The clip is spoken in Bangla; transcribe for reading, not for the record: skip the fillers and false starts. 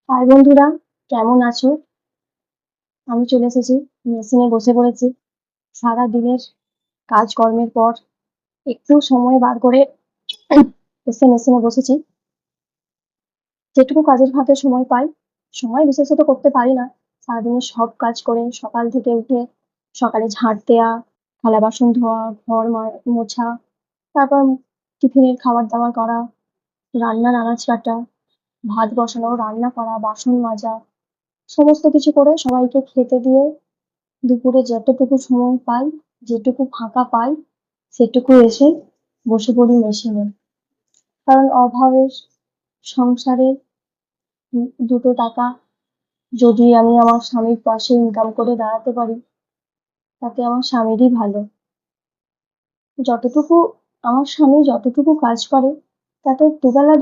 হাই বন্ধুরা, কেমন আছো? আমি চলে এসেছি, মেশিনে বসে পড়েছি। সারা দিনের কাজকর্মের পর একটু সময় বার করে এসে মেশিনে বসেছি। যেটুকু কাজের ফাঁকে সময় পাই, সময় বিশেষত করতে পারি না। সারাদিনের সব কাজ করে সকাল থেকে উঠে সকালে ঝাঁট দেওয়া, থালা বাসন ধোয়া, মোছা, তারপর টিফিনের খাবার দাবার করা, রান্নার আনাজ কাটা, ভাত বসানো, রান্না করা, বাসন মাজা, সমস্ত কিছু করে সবাইকে খেতে দিয়ে দুপুরে যতটুকু সময় পাই, যেটুকু ফাঁকা পাই, সেটুকু এসে বসে পড়ি মেশিনে। কারণ অভাবের সংসারে দুটো টাকা যদি আমি আমার স্বামীর পাশে ইনকাম করে দাঁড়াতে পারি, তাতে আমার স্বামীরই ভালো। যতটুকু আমার স্বামী যতটুকু কাজ করে, তাতে দুবেলা